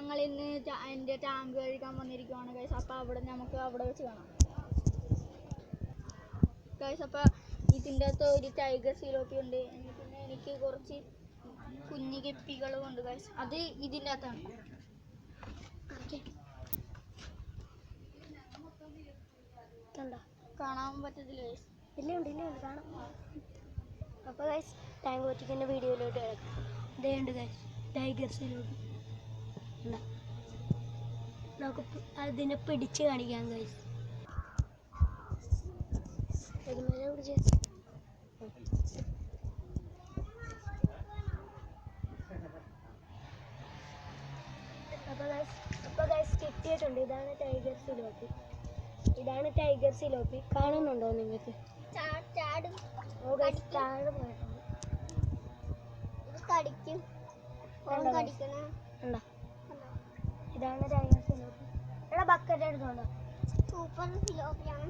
ഞങ്ങൾ ഇന്ന് എൻ്റെ ടാങ്ക് കഴിക്കാൻ വന്നിരിക്കുവാണ് ഗൈസ്. അപ്പോൾ അവിടെ നമുക്ക് അവിടെ വെച്ച് കാണാം ഗൈസ്. അപ്പോൾ ഇതിൻ്റെ അകത്ത് ഒരു ടൈഗർ സിലോപ്പി ഉണ്ട്, പിന്നെ എനിക്ക് കുറച്ച് കുഞ്ഞു ഗപ്പികളും ഉണ്ട് ഗൈസ്. അത് ഇതിൻ്റെ അകത്താണ്. കാണാൻ പറ്റത്തില്ല ഗൈസ്. ഇല്ല കാണാം. അപ്പോൾ ഗൈസ് ടാങ്ക് പറ്റിക്കുന്ന വീഡിയോയിലോട്ട് കിടക്കാം. ഇതേണ്ട് ഗൈസ് ടൈഗർ സിലോപ്പി. നമുക്ക് അതിനെ പിടിച്ച് കാണിക്കാം ഗൈസ്. അപ്പോൾ ഗൈസ് കിട്ടിയിട്ടുണ്ട്. ഇതാണ് ടൈഗർ സിലോപ്പി. കാണുന്നുണ്ടോ നിങ്ങൾക്ക്? ഇതാണ് ടൈഗർ സിലോപ്പി. എടാ ബക്കറ്റ് എടുത്തോണ്ടോ? സൂപ്പർ സിലോപ്പിയാണ്.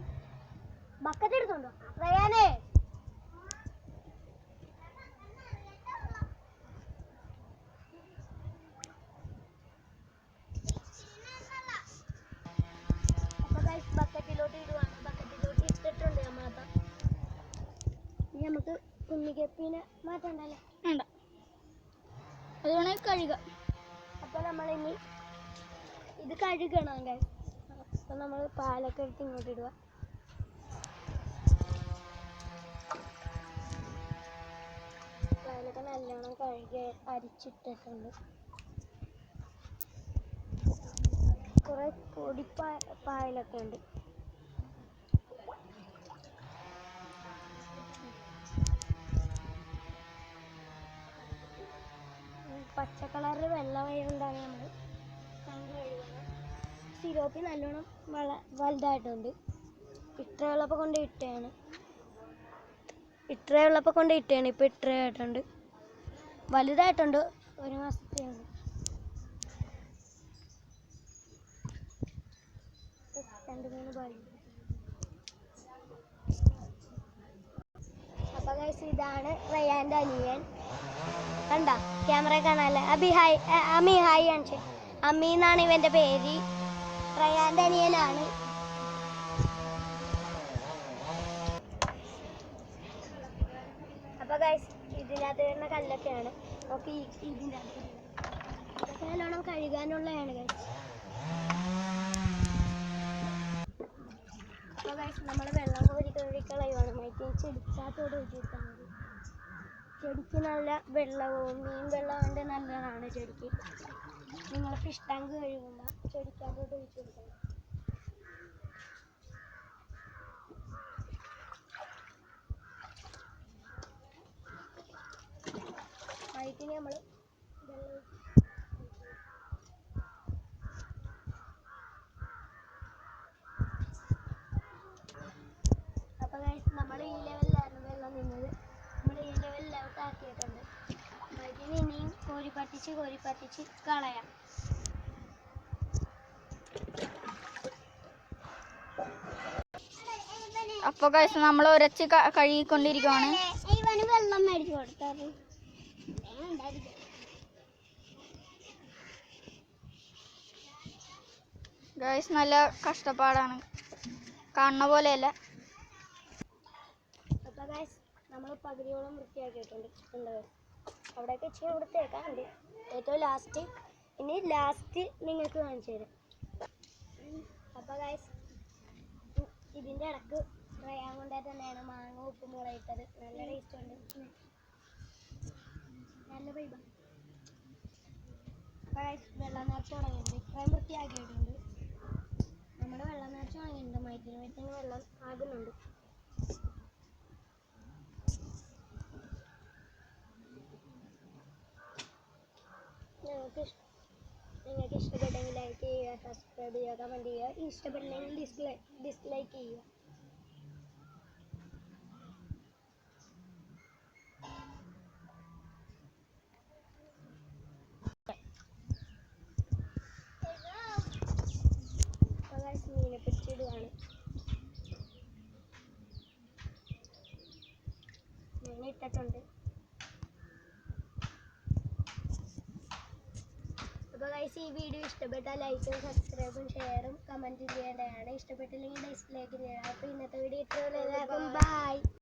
ബക്കറ്റ് എടുത്തോണ്ടോ റയാനേ? ബക്കറ്റിലോട്ട് ഇടുവാണ്. ബക്കറ്റിലോട്ട് ഇട്ടിട്ടുണ്ട് നമ്മളപ്പം. ഇനി നമുക്ക് കുഞ്ഞിക്കപ്പിനെ മാറ്റണ്ടല്ലേ? വേണ്ട, അത് വേണമെങ്കിൽ കഴുകാം. അപ്പോൾ നമ്മളിനി ഇത് കഴുകണം ഗൈസ്. അപ്പം നമ്മൾ പാലൊക്കെ എടുത്ത് ഇങ്ങോട്ട് ഇടുക. പാലൊക്കെ നല്ലോണം കഴുകി അരിച്ചിട്ടിട്ടുണ്ട്. കുറേ പായലൊക്കെ ഉണ്ട്. പച്ച കളറിൽ വെള്ളമായതുകൊണ്ടാണ് നമ്മൾ കഴുകുന്നത്. സിലോപ്പി നല്ലോണം വലുതായിട്ടുണ്ട്. ഇത്രയുള്ളപ്പോൾ കൊണ്ട് ഇട്ടതാണ്. ഇപ്പോൾ ഇത്രയായിട്ടുണ്ട്. വലുതായിട്ടുണ്ട്. 1 മാസത്തെയാണ്. അപ്പോൾ ഗൈസ് ഇതാണ് റയാൻ്റെ അനിയൻ. കണ്ട ക്യാമറ കാണാല്ലേ? അമി ഹായ് കാണിച്ചേ. അമ്മി എന്നാണ് ഇവൻ്റെ പേര്. റയാൻ്റെ അനിയനാണ്. അപ്പോൾ ഗൈസ് ഇതിനകത്ത് വരുന്ന കല്ലൊക്കെയാണ്. നമുക്ക് ഇതിൻ്റെ അകത്ത് നല്ലോണം കഴുകാനുള്ളതാണ് ഗൈസ്. അപ്പോൾ ഗൈസ് നമ്മൾ വെള്ളം കോരിക്കളയുവാണ്. മൈക്ക് ചെടിക്കാത്തോട് ഒഴിച്ചിട്ടാൽ മതി. ചെടിക്ക് നല്ല വെള്ളവും മീൻ വെള്ളം കൊണ്ട് നല്ലതാണ് ചെടിക്ക്. നിങ്ങൾ ഫിഷ് ടാങ്ക് കഴുകുമ്പോൾ ചെടിക്കാത്തോട് ഒഴിച്ചു കൊടുക്കണം. മൈക്കിന് നമ്മൾ വെള്ളം അപ്പോൾ ഗൈസ് നമ്മൾ ഈ ലെവലിലായിരുന്നു വെള്ളം നിന്നത്. നമ്മൾ ഈ ലെവലിലോട്ട് ആക്കിയിട്ടുണ്ട്. മൈക്കിന് ഇനിയും കോരി പറ്റിച്ച് കളയാം. അപ്പോൾ ഗൈസ് നമ്മൾ ഉരച്ച് കഴുകിക്കൊണ്ടിരിക്കുകയാണ്. വെള്ളം മേടിച്ചു കൊടുത്താറ് ഗൈസ് നല്ല കഷ്ടപ്പാടാണ്, കാണുന്ന പോലെയല്ല. അപ്പോൾ ഗൈസ് നമ്മൾ പകുതിയോളം വൃത്തിയാക്കിയിട്ടുണ്ട്. അവിടെയൊക്കെ ഇച്ചിരി വൃത്തിയാക്കാനുണ്ട്. ഏറ്റവും ലാസ്റ്റ് നിങ്ങൾക്ക് കാണിച്ചു തരാം. അപ്പോൾ ഗൈസ് ഇതിൻ്റെ ഇടക്ക് റയാൻ കൊണ്ടായിട്ട് തന്നെയാണ് മാങ്ങ ഉപ്പും മുളക് ഇട്ടത്. നല്ല ടേസ്റ്റ് ഉണ്ട്. നല്ല വൈബാണ്. അപ്പോൾ ഗൈസ് വെള്ളം നിറച്ച് തുടങ്ങിയിട്ടുണ്ട്. ഇത്രയും വൃത്തിയാക്കിയിട്ടുണ്ട്. നമ്മുടെ വെള്ളം നിറച്ച് തുടങ്ങിയിട്ടുണ്ട്. മൈറ്റിന് വെള്ളം ആകുന്നുണ്ട്. നിങ്ങൾക്ക് ഇഷ്ടപ്പെട്ടെങ്കിൽ ലൈക്ക് ചെയ്യുക, സബ്സ്ക്രൈബ് ചെയ്യുക, കമൻറ്റ് ചെയ്യുക. ഇഷ്ടപ്പെട്ടില്ലെങ്കിൽ ഡിസ്ലൈക്ക് ചെയ്യുക. മീനെ പിടിച്ചിടുകയാണ്. മീൻ ഇട്ടിട്ടുണ്ട്. അപ്പോൾ ഗൈസ് ഈ വീഡിയോ ഇഷ്ടപ്പെട്ടാൽ ലൈക്കും സബ്സ്ക്രൈബും ഷെയറും കമൻറ്റും ചെയ്യേണ്ടതാണ്. ഇഷ്ടപ്പെട്ടില്ലെങ്കിൽ ഡിസ്ലൈക്ക് ചെയ്യണം. അപ്പോൾ ഇന്നത്തെ വീഡിയോ ഇത്രയും. ബൈ.